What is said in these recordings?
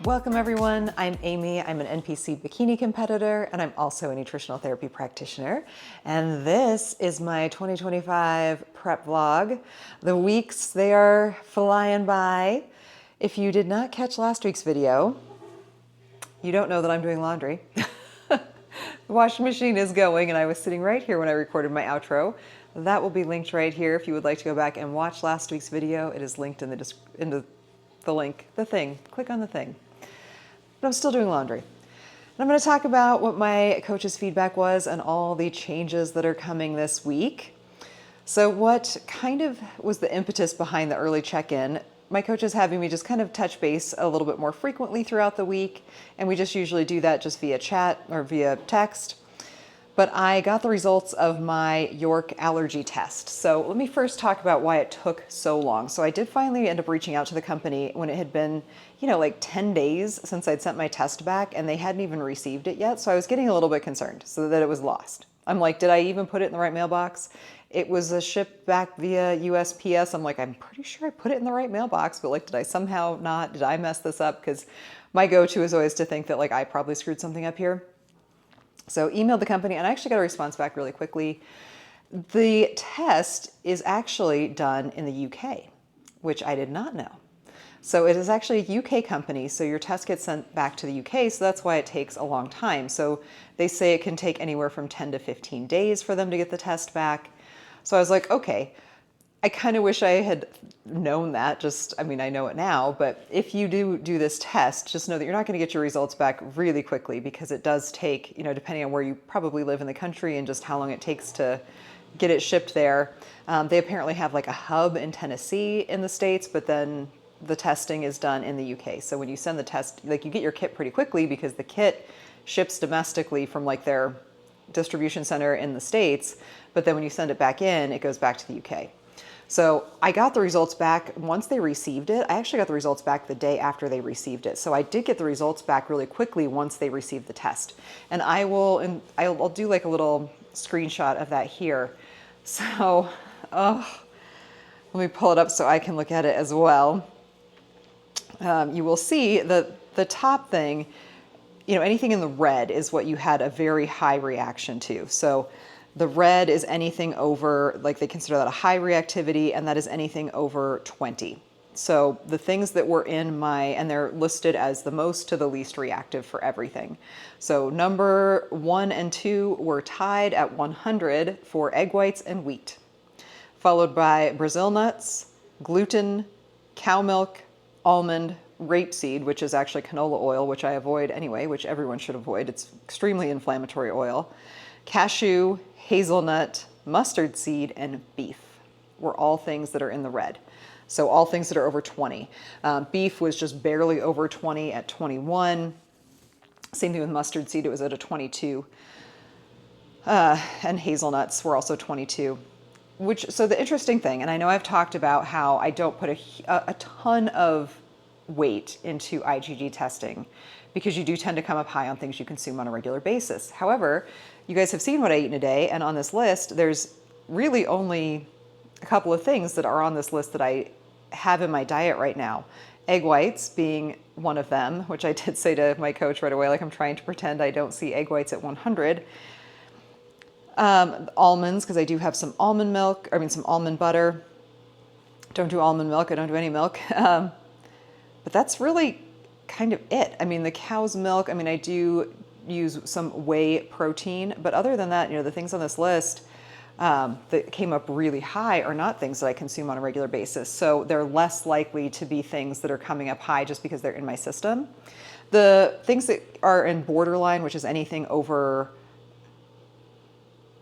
Welcome everyone, I'm Amy, I'm an NPC Bikini competitor, and I'm also a nutritional therapy practitioner. And this is my 2025 prep vlog. The weeks, they are flying by. If you did not catch last week's video, you don't know that I'm doing laundry. The washing machine is going, and I was sitting right here when I recorded my outro. That will be linked right here if you would like to go back and watch last week's video. It is linked in the link, the thing. Click on the thing. But I'm still doing laundry. And I'm going to talk about what my coach's feedback was and all the changes that are coming this week. So what kind of was the impetus behind the early check-in? My coach is having me just kind of touch base a little bit more frequently throughout the week, and we just usually do that just via chat or via text. But I got the results of my York allergy test. So let me first talk about why it took so long. So I did finally end up reaching out to the company when it had been, like 10 days since I'd sent my test back, and they hadn't even received it yet. So I was getting a little bit concerned so that it was lost. I'm like, did I even put it in the right mailbox? It was a ship back via USPS. I'm like, I'm pretty sure I put it in the right mailbox, but did I somehow not? Did I mess this up? Because my go-to is always to think that I probably screwed something up here. So emailed the company, and I actually got a response back really quickly. The test is actually done in the UK, which I did not know. So it is actually a UK company, so your test gets sent back to the UK, so that's why it takes a long time. So they say it can take anywhere from 10 to 15 days for them to get the test back. So I was like, okay, I kind of wish I had known that. I know it now, but if you do this test, just know that you're not going to get your results back really quickly, because it does take, depending on where you probably live in the country and just how long it takes to get it shipped there. They apparently have a hub in Tennessee in the States, but then the testing is done in the UK. So when you send the test, you get your kit pretty quickly, because the kit ships domestically from their distribution center in the States. But then when you send it back in, it goes back to the UK. So I got the results back once they received it. I actually got the results back the day after they received it. So I did get the results back really quickly once they received the test. And I'll do a little screenshot of that here. So, let me pull it up so I can look at it as well. You will see that the top thing, anything in the red is what you had a very high reaction to. So the red is anything over, they consider that a high reactivity, and that is anything over 20. So the things that were in and they're listed as the most to the least reactive for everything. So number 1 and 2 were tied at 100 for egg whites and wheat, followed by Brazil nuts, gluten, cow milk, almond, rapeseed, which is actually canola oil, which I avoid anyway, which everyone should avoid. It's extremely inflammatory oil. Cashew, hazelnut, mustard seed, and beef were all things that are in the red. So all things that are over 20. Beef was just barely over 20 at 21. Same thing with mustard seed, it was at a 22. And hazelnuts were also 22. So the interesting thing, and I know I've talked about how I don't put a ton of weight into IgG testing, because you do tend to come up high on things you consume on a regular basis. However, you guys have seen what I eat in a day, and on this list, there's really only a couple of things that are on this list that I have in my diet right now. Egg whites being one of them, which I did say to my coach right away, I'm trying to pretend I don't see egg whites at 100. Almonds, because I do have some almond milk, some almond butter. Don't do almond milk, I don't do any milk. But that's really kind of it. The cow's milk, I do use some whey protein, but other than that, the things on this list that came up really high are not things that I consume on a regular basis. So they're less likely to be things that are coming up high just because they're in my system. The things that are in borderline, which is anything over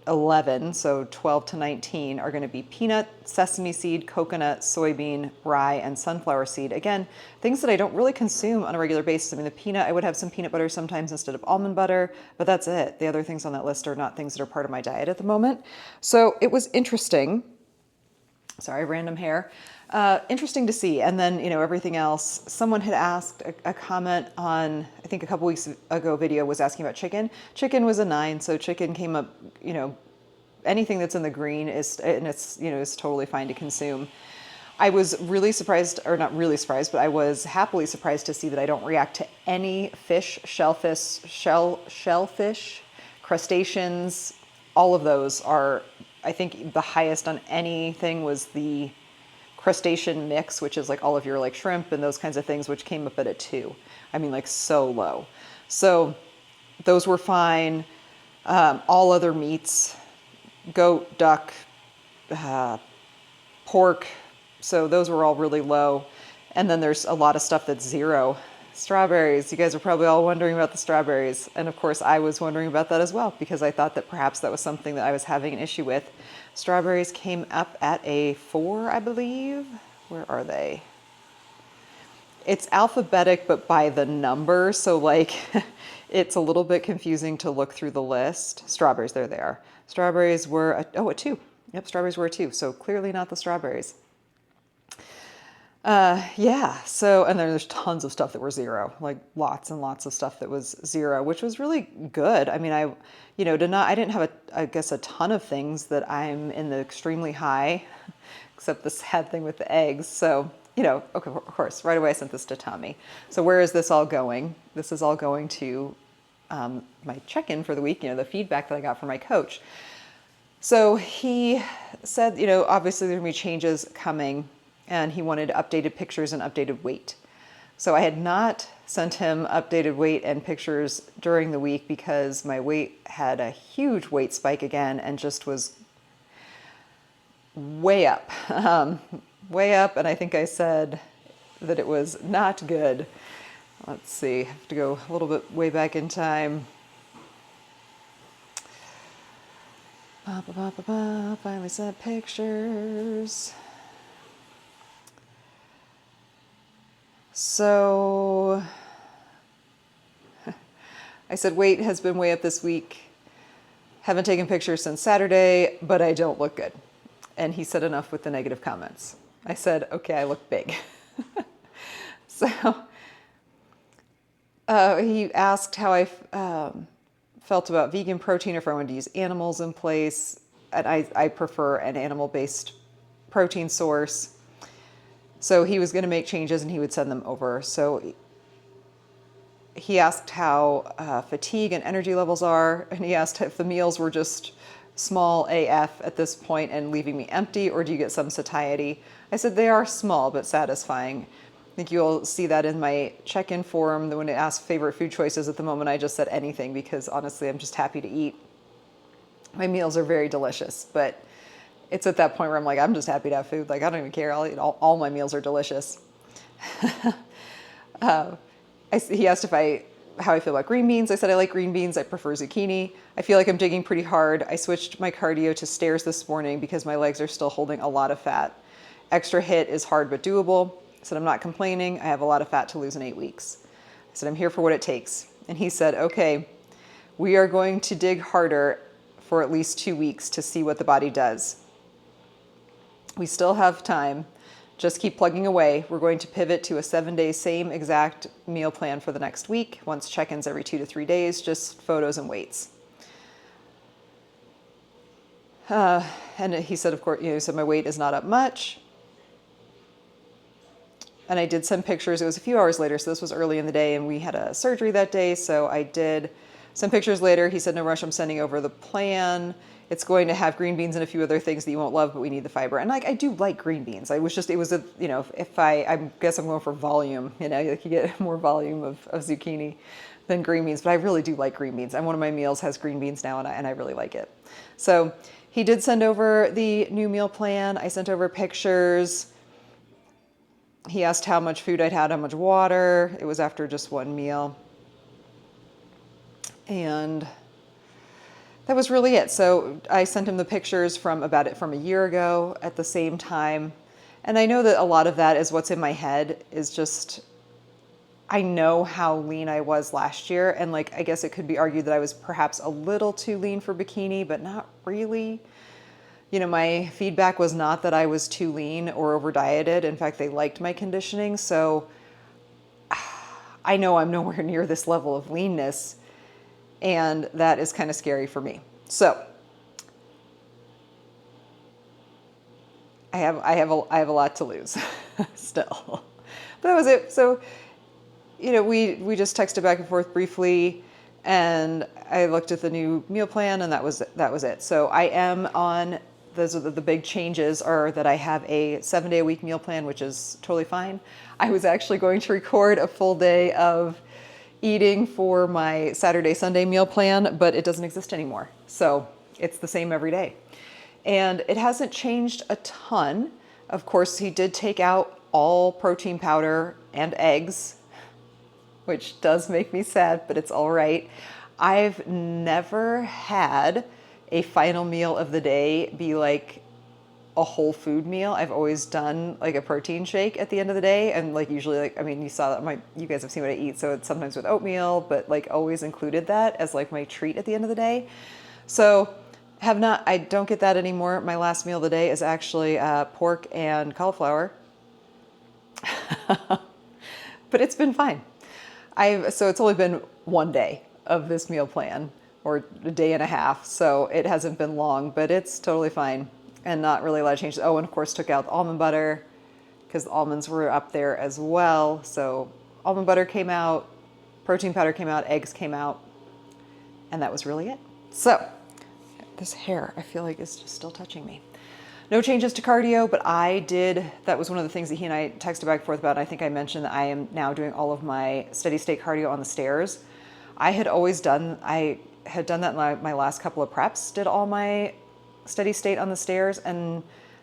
11, so 12 to 19, are going to be peanut, sesame seed, coconut, soybean, rye, and sunflower seed. Again, things that I don't really consume on a regular basis. The peanut, I would have some peanut butter sometimes instead of almond butter, but that's it. The other things on that list are not things that are part of my diet at the moment. So it was interesting. Sorry, random hair. Interesting to see. And then, everything else. Someone had asked a comment on, I think a couple weeks ago video was asking about chicken. Chicken was a 9, so chicken came up, anything that's in the green is totally fine to consume. I was really surprised, or not really surprised, but I was happily surprised to see that I don't react to any fish, shellfish, crustaceans. All of those are, I think the highest on anything was the crustacean mix, which is like all of your like shrimp and those kinds of things, which came up at a 2. I mean, like so low. So those were fine. All other meats, goat, duck, pork, so those were all really low. And then there's a lot of stuff that's 0. Strawberries, you guys are probably all wondering about the strawberries. And of course I was wondering about that as well, because I thought that perhaps that was something that I was having an issue with. Strawberries came up at a 4, I believe. Where are they? It's alphabetic, but by the number. So like, it's a little bit confusing to look through the list. Strawberries, there they are. Strawberries were, a 2. Yep, strawberries were a 2. So clearly not the strawberries. Yeah, so, and then there's tons of stuff that were 0, like lots and lots of stuff that was 0, which was really good. I mean, I didn't have I guess a ton of things that I'm in the extremely high, except the sad thing with the eggs. So, okay, of course, right away I sent this to Tommy. So where is this all going? This is all going to my check-in for the week, the feedback that I got from my coach. So he said, obviously there are going to be changes coming, and he wanted updated pictures and updated weight. So I had not sent him updated weight and pictures during the week because my weight had a huge weight spike again and just was way up. Way up, and I think I said that it was not good. Let's see, I have to go a little bit way back in time. Finally sent pictures. So I said weight has been way up this week. Haven't taken pictures since Saturday, but I don't look good. And he said enough with the negative comments. I said, okay, I look big. So he asked how I felt about vegan protein, or if I wanted to use animals in place. And I prefer an animal-based protein source. So he was going to make changes and he would send them over. So he asked how fatigue and energy levels are. And he asked if the meals were just small AF at this point and leaving me empty, or do you get some satiety? I said they are small but satisfying. I think you'll see that in my check-in form. When it asks favorite food choices, at the moment I just said anything, because honestly I'm just happy to eat. My meals are very delicious, but it's at that point where I'm like, I'm just happy to have food. Like, I don't even care. I'll eat all my meals are delicious. He asked how I feel about green beans. I said I like green beans. I prefer zucchini. I feel like I'm digging pretty hard. I switched my cardio to stairs this morning because my legs are still holding a lot of fat. Extra hit is hard but doable. I said I'm not complaining. I have a lot of fat to lose in 8 weeks. I said I'm here for what it takes. And he said, okay, we are going to dig harder for at least 2 weeks to see what the body does. We still have time. Just keep plugging away. We're going to pivot to a 7-day same exact meal plan for the next week. Once check-ins every 2 to 3 days, just photos and weights. And he said, of course, so my weight is not up much. And I did send pictures. It was a few hours later, so this was early in the day, and we had a surgery that day. So I did send pictures later. He said, no rush, I'm sending over the plan. It's going to have green beans and a few other things that you won't love, but we need the fiber. And like, I do like green beans. I guess I'm going for volume, like you get more volume of zucchini than green beans, but I really do like green beans. And one of my meals has green beans now, and I really like it. So he did send over the new meal plan. I sent over pictures. He asked how much food I'd had, how much water. It was after just one meal. And that was really it. So I sent him the pictures from a year ago at the same time. And I know that a lot of that is what's in my head is just, I know how lean I was last year. And like, I guess it could be argued that I was perhaps a little too lean for bikini, but not really. My feedback was not that I was too lean or over dieted. In fact, they liked my conditioning. So I know I'm nowhere near this level of leanness. And that is kind of scary for me. So I have a lot to lose still. But that was it. So, we just texted back and forth briefly, and I looked at the new meal plan, and that was it. So I am on, those are the big changes are that I have a 7-day-a-week meal plan, which is totally fine. I was actually going to record a full day of eating for my Saturday, Sunday meal plan, but it doesn't exist anymore. So it's the same every day. And it hasn't changed a ton. Of course, he did take out all protein powder and eggs, which does make me sad, but it's all right. I've never had a final meal of the day be like a whole food meal. I've always done like a protein shake at the end of the day. And like usually like, I mean, you saw that you guys have seen what I eat. So it's sometimes with oatmeal, but like always included that as like my treat at the end of the day. So I don't get that anymore. My last meal of the day is actually pork and cauliflower. But it's been fine. So it's only been one day of this meal plan, or a day and a half. So it hasn't been long, but it's totally fine and not really a lot of changes. Oh, and of course took out the almond butter because the almonds were up there as well. So almond butter came out, protein powder came out, eggs came out, and that was really it. So this hair, I feel like is just still touching me. No changes to cardio, but that was one of the things that he and I texted back and forth about. I think I mentioned that I am now doing all of my steady state cardio on the stairs. I had done that in my last couple of preps, did all my steady state on the stairs. And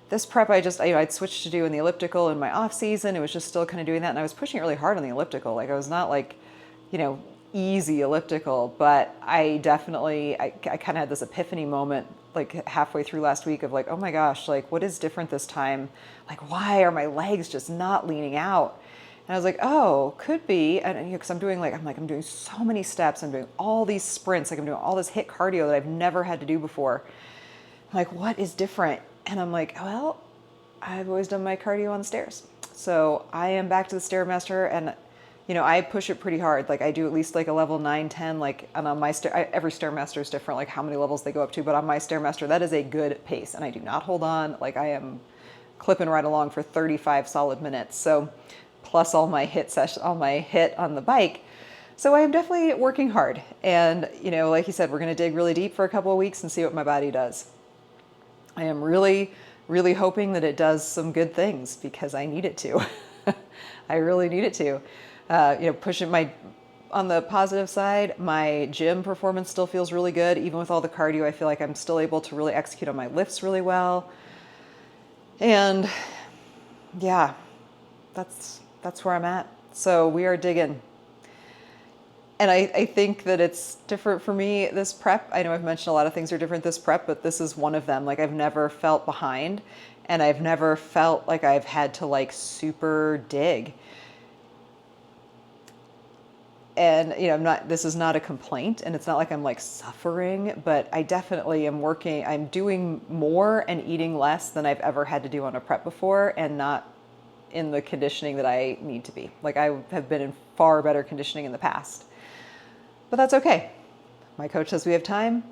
this prep, I'd switched to doing the elliptical in my off season. It was just still kind of doing that. And I was pushing it really hard on the elliptical. Like I was not like, easy elliptical, but I kind of had this epiphany moment like halfway through last week of like, oh my gosh, like what is different this time? Like, why are my legs just not leaning out? And I was like, oh, could be. And because I'm doing so many steps. I'm doing all these sprints. Like I'm doing all this HIIT cardio that I've never had to do before. I'm like, what is different? And I'm like, well, I've always done my cardio on the stairs. So I am back to the Stairmaster, and I push it pretty hard. Like I do at least like a level 9, 10, like, and on my every Stairmaster is different, like how many levels they go up to, but on my Stairmaster, that is a good pace. And I do not hold on. Like I am clipping right along for 35 solid minutes. So plus all my HIIT on the bike. So I am definitely working hard. And, like you said, we're going to dig really deep for a couple of weeks and see what my body does. I am really, really hoping that it does some good things because I need it to. I really need it to. On the positive side, my gym performance still feels really good. Even with all the cardio, I feel like I'm still able to really execute on my lifts really well. And yeah, that's where I'm at. So we are digging. And I think that it's different for me, this prep. I know I've mentioned a lot of things are different this prep, but this is one of them. Like I've never felt behind, and I've never felt like I've had to like super dig. And, this is not a complaint, and it's not like I'm like suffering, but I definitely am I'm doing more and eating less than I've ever had to do on a prep before, and not in the conditioning that I need to be. Like I have been in far better conditioning in the past, but that's okay. My coach says we have time.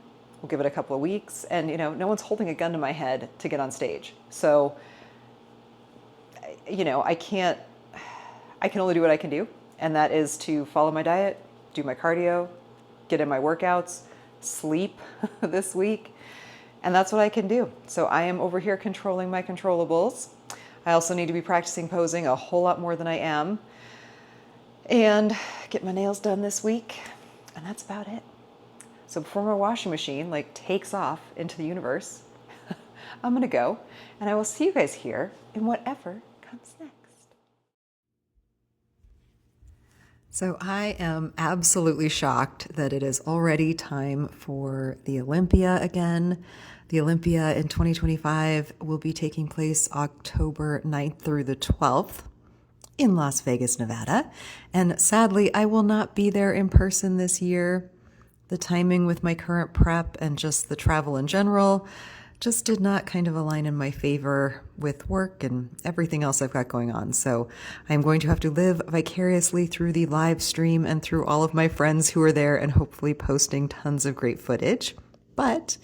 We'll give it a couple of weeks, and no one's holding a gun to my head to get on stage. So, I can only do what I can do. And that is to follow my diet, do my cardio, get in my workouts, sleep this week. And that's what I can do. So I am over here controlling my controllables. I also need to be practicing posing a whole lot more than I am. And get my nails done this week. And that's about it. So before my washing machine takes off into the universe, I'm going to go. And I will see you guys here in whatever comes next. So I am absolutely shocked that it is already time for the Olympia again. The Olympia in 2025 will be taking place October 9th through the 12th in Las Vegas, Nevada. And sadly, I will not be there in person this year. The timing with my current prep and just the travel in general just did not kind of align in my favor with work and everything else I've got going on. So I'm going to have to live vicariously through the live stream and through all of my friends who are there and hopefully posting tons of great footage. But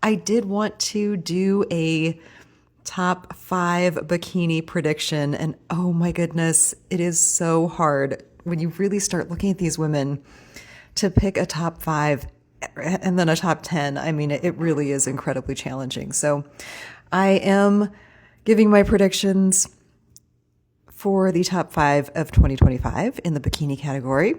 I did want to do a top 5 bikini prediction. And oh my goodness, it is so hard when you really start looking at these women to pick a top 5 and then a top 10. I mean, it really is incredibly challenging. So I am giving my predictions for the top 5 of 2025 in the bikini category.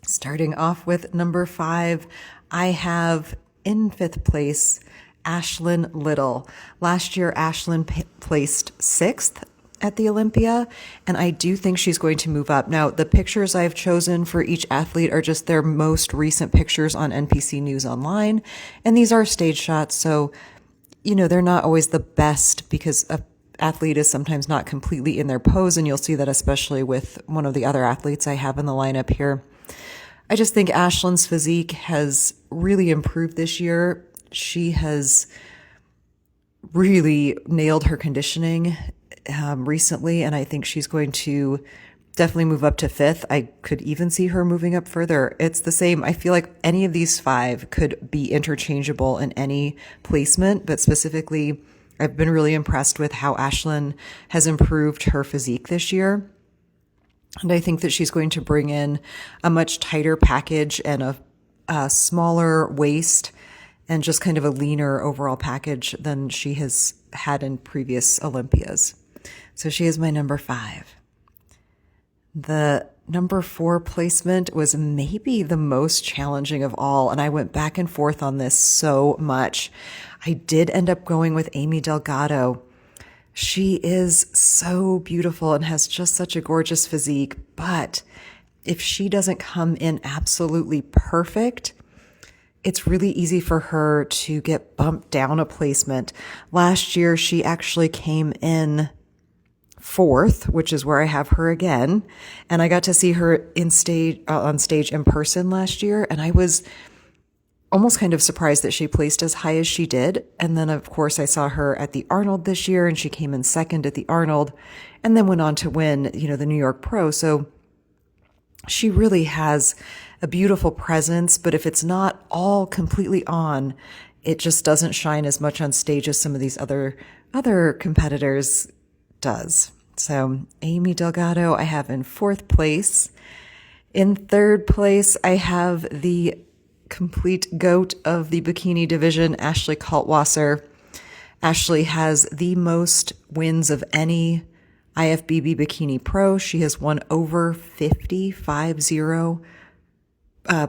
Starting off with number 5, I have in 5th place, Ashlyn Little. Last year, Ashlyn placed 6th at the Olympia, and I do think she's going to move up. Now, the pictures I've chosen for each athlete are just their most recent pictures on NPC News Online, and these are stage shots, so, they're not always the best because an athlete is sometimes not completely in their pose, and you'll see that especially with one of the other athletes I have in the lineup here. I just think Ashlyn's physique has really improved this year. She has really nailed her conditioning recently, and I think she's going to definitely move up to 5th. I could even see her moving up further. It's the same. I feel like any of these 5 could be interchangeable in any placement, but specifically, I've been really impressed with how Ashlyn has improved her physique this year. And I think that she's going to bring in a much tighter package and a smaller waist and just kind of a leaner overall package than she has had in previous Olympias. So she is my number 5. The number 4 placement was maybe the most challenging of all, and I went back and forth on this so much. I did end up going with Amy Delgado. She is so beautiful and has just such a gorgeous physique, but if she doesn't come in absolutely perfect, it's really easy for her to get bumped down a placement. Last year, she actually came in 4th, which is where I have her again, and I got to see her on stage in person last year, and I was almost kind of surprised that she placed as high as she did. And then, of course, I saw her at the Arnold this year, and she came in 2nd at the Arnold and then went on to win, the New York Pro. So she really has a beautiful presence, but if it's not all completely on, it just doesn't shine as much on stage as some of these other competitors does. So Amy Delgado, I have in 4th place. In 3rd place, I have the complete goat of the bikini division, Ashley Kaltwasser. Ashley has the most wins of any IFBB Bikini Pro. She has won over 50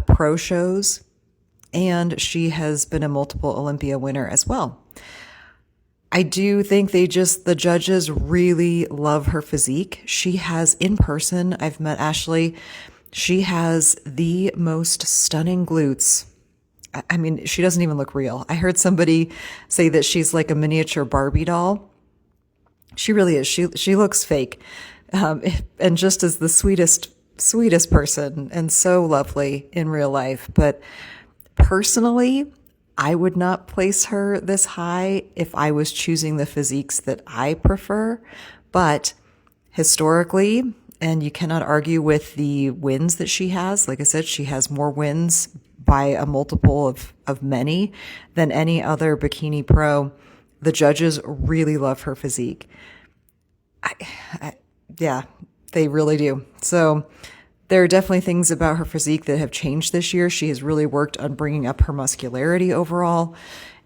pro shows, and she has been a multiple Olympia winner as well. I do think the judges really love her physique. She has, in person, I've met Ashley, she has the most stunning glutes. I mean, she doesn't even look real. I heard somebody say that she's like a miniature Barbie doll. She really is. She looks fake. And just as the sweetest person and so lovely in real life. But personally, I would not place her this high if I was choosing the physiques that I prefer. But historically, and you cannot argue with the wins that she has. Like I said, she has more wins by a multiple of many than any other bikini pro. The judges really love her physique. Yeah, they really do. So there are definitely things about her physique that have changed this year. She has really worked on bringing up her muscularity overall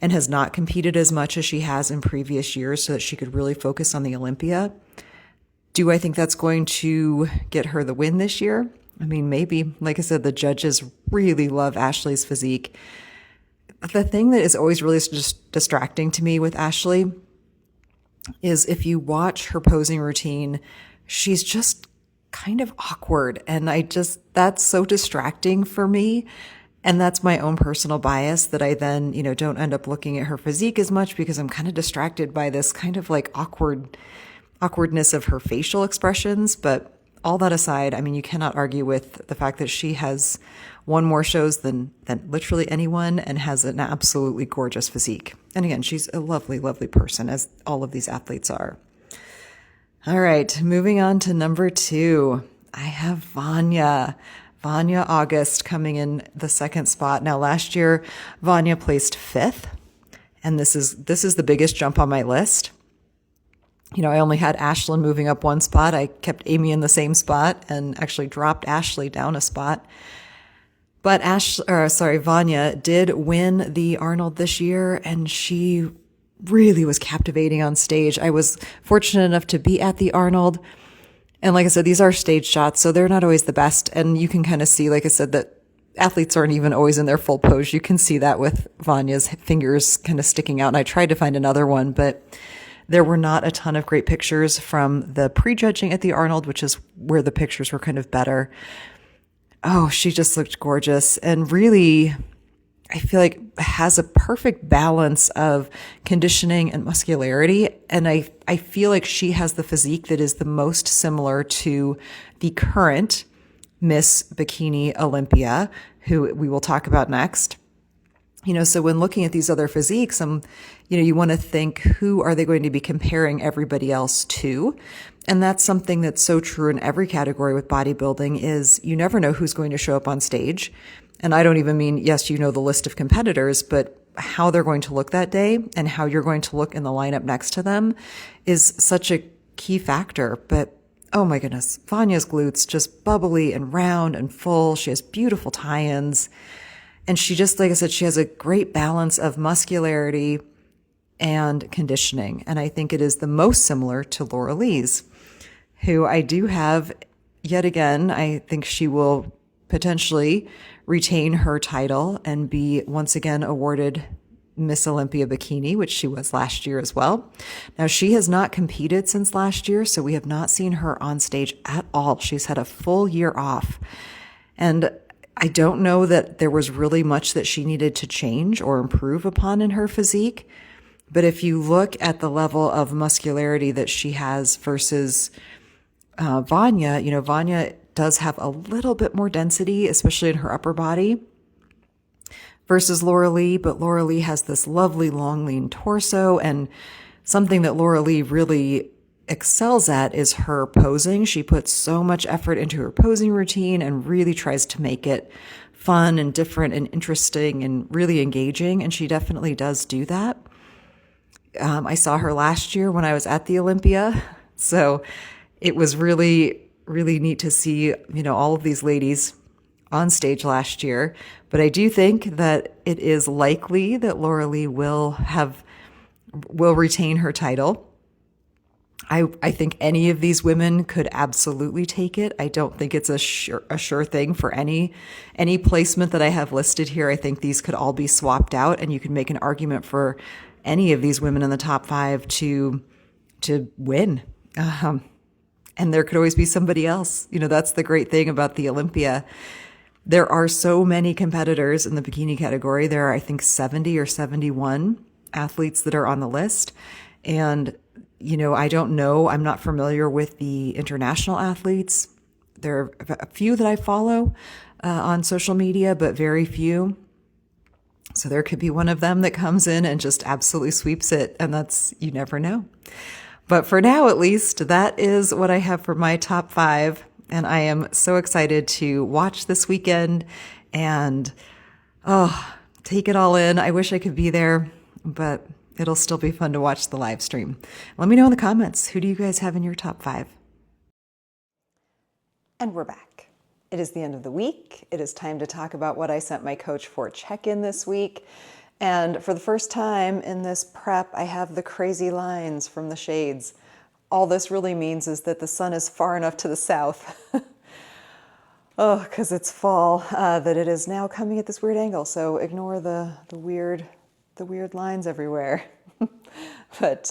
and has not competed as much as she has in previous years so that she could really focus on the Olympia. Do I think that's going to get her the win this year? I mean, maybe. Like I said, the judges really love Ashley's physique. The thing that is always really just distracting to me with Ashley is if you watch her posing routine, she's just kind of awkward. And that's so distracting for me. And that's my own personal bias that I then, don't end up looking at her physique as much because I'm kind of distracted by this kind of like awkwardness of her facial expressions. But all that aside, I mean, you cannot argue with the fact that she has won more shows than literally anyone and has an absolutely gorgeous physique. And again, she's a lovely, lovely person, as all of these athletes are. All right, moving on to number 2. I have Vanya August coming in the 2nd spot. Now, last year, Vanya placed 5th. And this is the biggest jump on my list. You know, I only had Ashlyn moving up one spot. I kept Amy in the same spot and actually dropped Ashley down a spot. But Vanya did win the Arnold this year, and she really was captivating on stage. I was fortunate enough to be at the Arnold. And like I said, these are stage shots, so they're not always the best. And you can kind of see, like I said, that athletes aren't even always in their full pose. You can see that with Vanya's fingers kind of sticking out. And I tried to find another one, but there were not a ton of great pictures from the prejudging at the Arnold, which is where the pictures were kind of better. Oh, she just looked gorgeous and really, I feel like has a perfect balance of conditioning and muscularity. And I feel like she has the physique that is the most similar to the current Miss Bikini Olympia, who we will talk about next. You know, so when looking at these other physiques, you want to think, who are they going to be comparing everybody else to? And that's something that's so true in every category with bodybuilding is you never know who's going to show up on stage. And I don't even mean, yes, you know the list of competitors, but how they're going to look that day and how you're going to look in the lineup next to them is such a key factor. But oh my goodness, Vanya's glutes just bubbly and round and full. She has beautiful tie-ins. And she just, like I said, she has a great balance of muscularity and conditioning. And I think it is the most similar to Laura Lee's, who I do have yet again. I think she will potentially retain her title and be once again awarded Miss Olympia Bikini, which she was last year as well. Now, she has not competed since last year, so we have not seen her on stage at all. She's had a full year off. And I don't know that there was really much that she needed to change or improve upon in her physique. But if you look at the level of muscularity that she has versus Vanya, Vanya does have a little bit more density, especially in her upper body versus Laura Lee. But Laura Lee has this lovely long, lean torso, and something that Laura Lee really excels at is her posing. She puts so much effort into her posing routine and really tries to make it fun and different and interesting and really engaging. And she definitely does do that. I saw her last year when I was at the Olympia. So it was really, really neat to see, all of these ladies on stage last year. But I do think that it is likely that Laura Lee will retain her title. I think any of these women could absolutely take it. I don't think it's a sure thing for any placement that I have listed here. I think these could all be swapped out, and you can make an argument for any of these women in the top 5 to win. And there could always be somebody else. That's the great thing about the Olympia. There are so many competitors in the bikini category. There are, I think, 70 or 71 athletes that are on the list. And I don't know. I'm not familiar with the international athletes. There are a few that I follow on social media, but very few. So there could be one of them that comes in and just absolutely sweeps it. And you never know. But for now, at least, that is what I have for my top 5. And I am so excited to watch this weekend and, take it all in. I wish I could be there, but it'll still be fun to watch the live stream. Let me know in the comments, who do you guys have in your top 5? And we're back. It is the end of the week. It is time to talk about what I sent my coach for check-in this week. And for the first time in this prep, I have the crazy lines from the shades. All this really means is that the sun is far enough to the south. Because it's fall, that it is now coming at this weird angle. So ignore the weird lines everywhere. But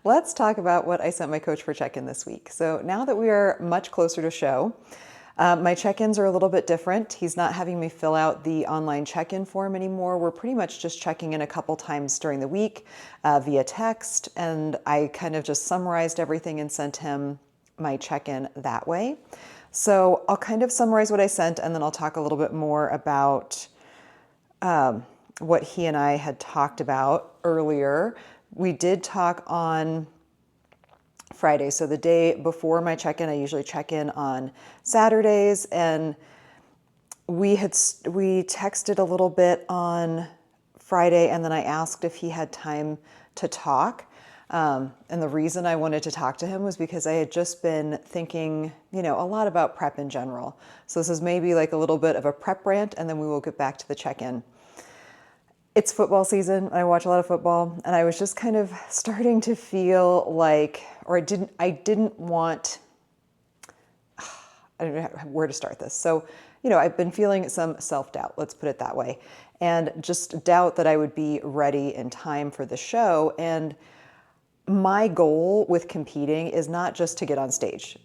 let's talk about what I sent my coach for check-in this week. So now that we are much closer to show, my check-ins are a little bit different. He's not having me fill out the online check-in form anymore. We're pretty much just checking in a couple times during the week via text. And I kind of just summarized everything and sent him my check-in that way. So I'll kind of summarize what I sent, and then I'll talk a little bit more about what he and I had talked about earlier. We did talk on Friday. So the day before my check-in, I usually check in on Saturdays, and we texted a little bit on Friday, and then I asked if he had time to talk. And the reason I wanted to talk to him was because I had just been thinking, a lot about prep in general. So this is maybe like a little bit of a prep rant, and then we will get back to the check-in. It's football season. I watch a lot of football, and I was just kind of starting to feel like, or I didn't want, I don't know where to start this. So, I've been feeling some self-doubt, let's put it that way, and just doubt that I would be ready in time for the show. And my goal with competing is not just to get on stage,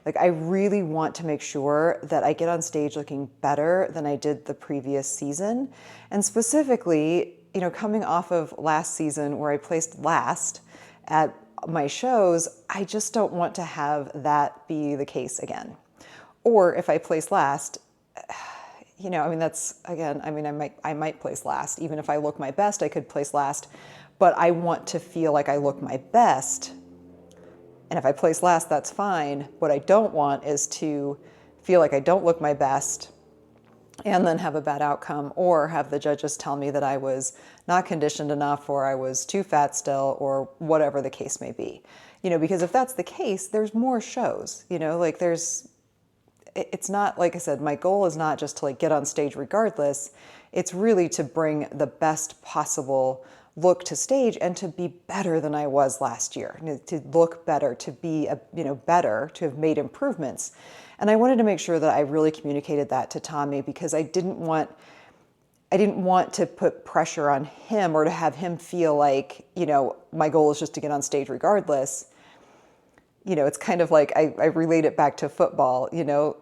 Like, I really want to make sure that I get on stage looking better than I did the previous season. And specifically, coming off of last season where I placed last at my shows, I just don't want to have that be the case again. Or if I place last, that's, again, I might place last. Even if I look my best, I could place last. But I want to feel like I look my best. And if I place last, that's fine. What I don't want is to feel like I don't look my best and then have a bad outcome, or have the judges tell me that I was not conditioned enough, or I was too fat still, or whatever the case may be. Because if that's the case, there's more shows, it's not, like I said, my goal is not just to get on stage regardless. It's really to bring the best possible look to stage and to be better than I was last year, to look better, to be better, to have made improvements. And I wanted to make sure that I really communicated that to Tommy, because I didn't want to put pressure on him or to have him feel like, my goal is just to get on stage regardless. It's kind of like, I relate it back to football,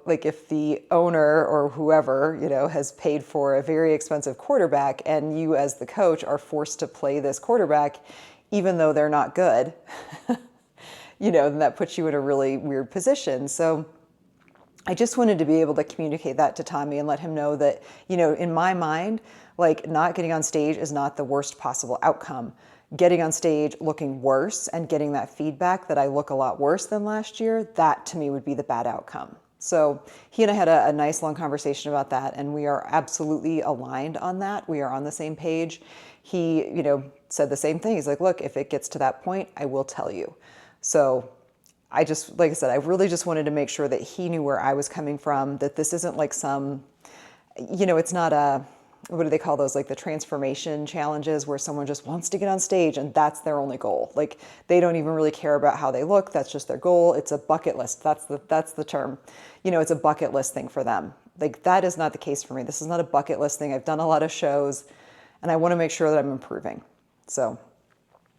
like if the owner or whoever, has paid for a very expensive quarterback, and you as the coach are forced to play this quarterback, even though they're not good, then that puts you in a really weird position. So I just wanted to be able to communicate that to Tommy and let him know that, in my mind, not getting on stage is not the worst possible outcome. Getting on stage looking worse and getting that feedback that I look a lot worse than last year, that to me would be the bad outcome. So he and I had a nice long conversation about that, and we are absolutely aligned on that. We are on the same page. He, said the same thing. He's like, look, if it gets to that point, I will tell you. So I just, like I said, I really just wanted to make sure that he knew where I was coming from, that this isn't like some, it's not a, what do they call those? Like the transformation challenges where someone just wants to get on stage and that's their only goal. Like they don't even really care about how they look. That's just their goal. It's a bucket list. That's the term. It's a bucket list thing for them. Like that is not the case for me. This is not a bucket list thing. I've done a lot of shows and I want to make sure that I'm improving. So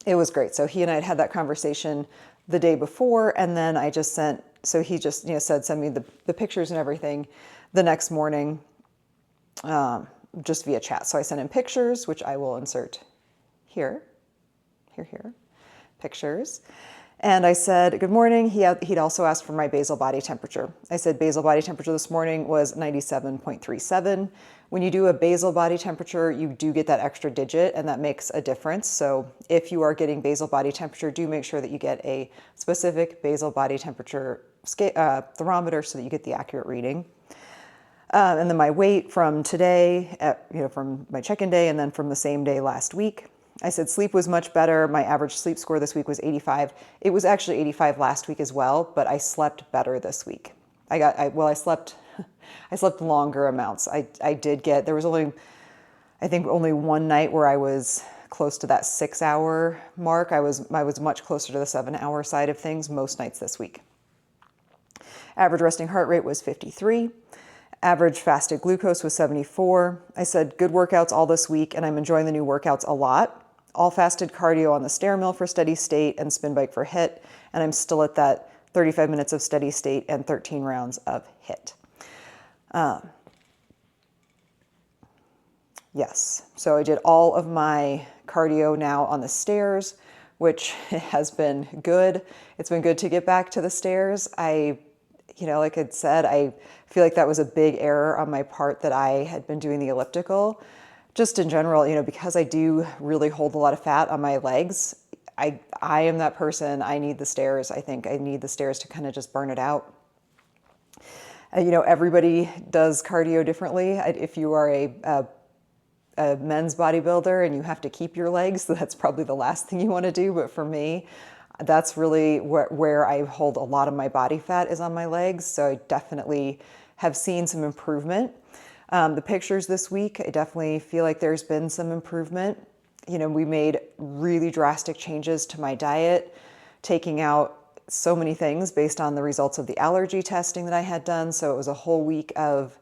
it was great. So he and I had that conversation the day before, and then I just sent, so he just, said, send me the pictures and everything the next morning, just via chat. So I sent him pictures, which I will insert here, pictures. And I said, good morning. He'd also asked for my basal body temperature. I said, basal body temperature this morning was 97.37. When you do a basal body temperature, you do get that extra digit, and that makes a difference. So if you are getting basal body temperature, do make sure that you get a specific basal body temperature thermometer so that you get the accurate reading. And then my weight from today, from my check-in day, and then from the same day last week. I said sleep was much better. My average sleep score this week was 85. It was actually 85 last week as well, but I slept better this week. I slept longer amounts. I did get, there was only one night where I was close to that 6-hour mark. I was much closer to the 7-hour side of things most nights this week. Average resting heart rate was 53. Average fasted glucose was 74. I said good workouts all this week, and I'm enjoying the new workouts a lot. All fasted cardio on the stair mill for steady state and spin bike for HIIT, and I'm still at that 35 minutes of steady state and 13 rounds of HIIT. Yes, so I did all of my cardio now on the stairs, which has been good. It's been good to get back to the stairs. Like I said, I feel like that was a big error on my part that I had been doing the elliptical. Just in general, because I do really hold a lot of fat on my legs, I am that person. I need the stairs. I think I need the stairs to kind of just burn it out. Everybody does cardio differently. If you are a men's bodybuilder and you have to keep your legs, so that's probably the last thing you want to do. But for me, that's really where I hold a lot of my body fat, is on my legs. So I definitely have seen some improvement. The pictures this week, I definitely feel like there's been some improvement. You know, we made really drastic changes to my diet, taking out so many things based on the results of the allergy testing that I had done. So it was a whole week of,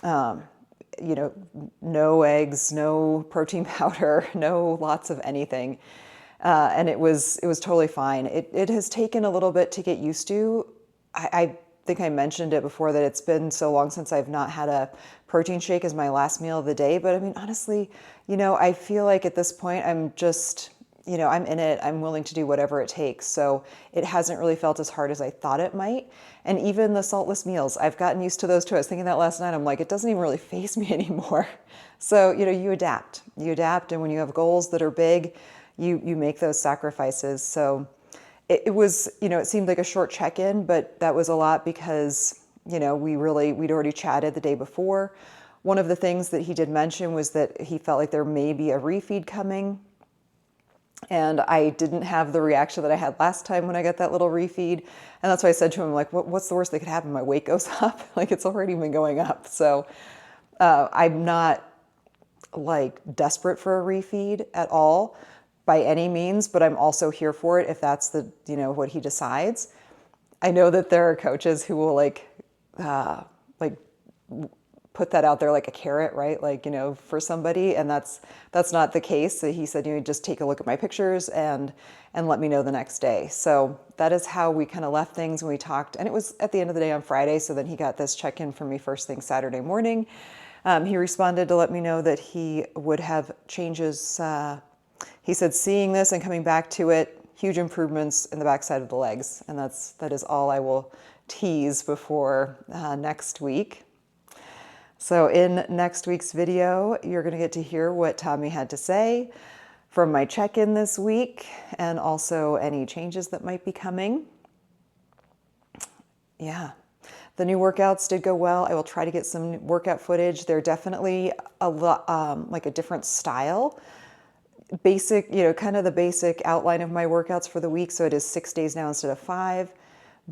you know, no eggs, no protein powder, no lots of anything. And it was totally fine. It has taken a little bit to get used to. I think I mentioned it before that it's been so long since I've not had a protein shake as my last meal of the day. But I mean, honestly, you know, I feel like at this point I'm just, you know, I'm in it. I'm willing to do whatever it takes. So it hasn't really felt as hard as I thought it might. And even the saltless meals, I've gotten used to those too. I was thinking that last night. I'm like, it doesn't even really faze me anymore. So, you know, you adapt. And when you have goals that are big, you make those sacrifices. So it was, you know, it seemed like a short check-in, but that was a lot because, you know, we'd already chatted the day before. One of the things that he did mention was that he felt like there may be a refeed coming. And I didn't have the reaction that I had last time when I got that little refeed. And that's why I said to him, like, what's the worst that could happen? My weight goes up. Like, it's already been going up. So I'm not like desperate for a refeed at all by any means, but I'm also here for it if that's the, you know, what he decides. I know that there are coaches who will like put that out there like a carrot, right? Like, you know, for somebody, and that's not the case. So he said, you know, just take a look at my pictures and let me know the next day. So that is how we kind of left things when we talked. And it was at the end of the day on Friday. So then he got this check-in from me first thing Saturday morning. He responded to let me know that he would have changes. He said, seeing this and coming back to it, huge improvements in the backside of the legs. And that is all I will tease before next week. So in next week's video, you're going to get to hear what Tommy had to say from my check-in this week, and also any changes that might be coming. Yeah, the new workouts did go well. I will try to get some workout footage. They're definitely a lot like a different style. Basic, you know, kind of the basic outline of my workouts for the week. So it is 6 days now instead of 5,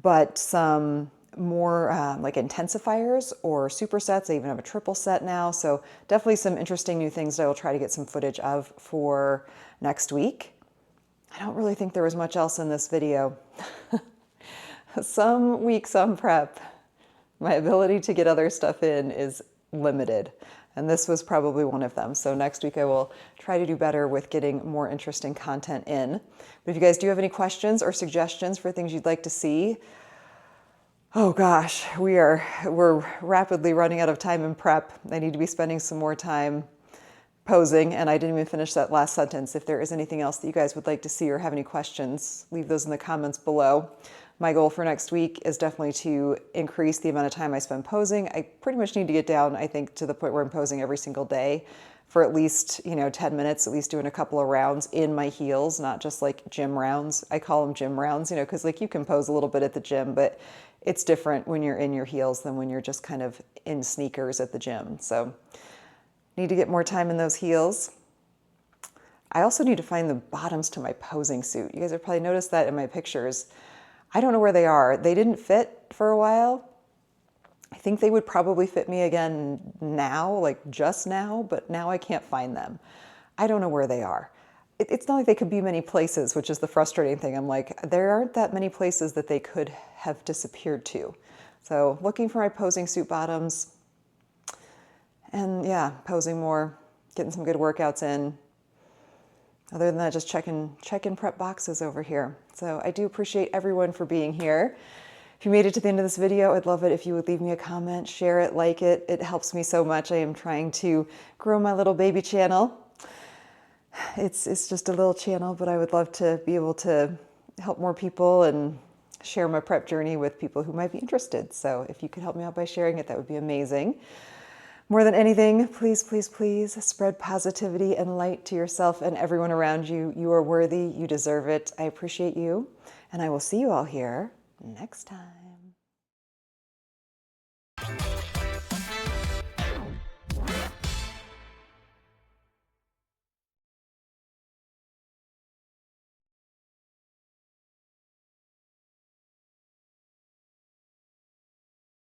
but some more like intensifiers or supersets. I even have a triple set now. So definitely some interesting new things that I will try to get some footage of for next week. I don't really think there was much else in this video. Some weeks on prep, my ability to get other stuff in is limited. And this was probably one of them. So next week I will try to do better with getting more interesting content in. But if you guys do have any questions or suggestions for things you'd like to see, oh gosh, we're rapidly running out of time in prep. I need to be spending some more time posing, and I didn't even finish that last sentence. If there is anything else that you guys would like to see or have any questions, leave those in the comments below. My goal for next week is definitely to increase the amount of time I spend posing. I pretty much need to get down, I think, to the point where I'm posing every single day for at least, you know, 10 minutes, at least doing a couple of rounds in my heels, not just like gym rounds. I call them gym rounds, you know, because like you can pose a little bit at the gym, but it's different when you're in your heels than when you're just kind of in sneakers at the gym. So need to get more time in those heels. I also need to find the bottoms to my posing suit. You guys have probably noticed that in my pictures. I don't know where they are. They didn't fit for a while. I think they would probably fit me again now, like just now, but now I can't find them. I don't know where they are. It's not like they could be many places, which is the frustrating thing. I'm like, there aren't that many places that they could have disappeared to. So looking for my posing suit bottoms, and yeah, posing more, getting some good workouts in. Other than that, just checking prep boxes over here. So I do appreciate everyone for being here. If you made it to the end of this video, I'd love it if you would leave me a comment, share it, like it. It helps me so much. I am trying to grow my little baby channel. It's just a little channel, but I would love to be able to help more people and share my prep journey with people who might be interested. So if you could help me out by sharing it, that would be amazing. More than anything, please, please, please spread positivity and light to yourself and everyone around you. You are worthy. You deserve it. I appreciate you. And I will see you all here next time.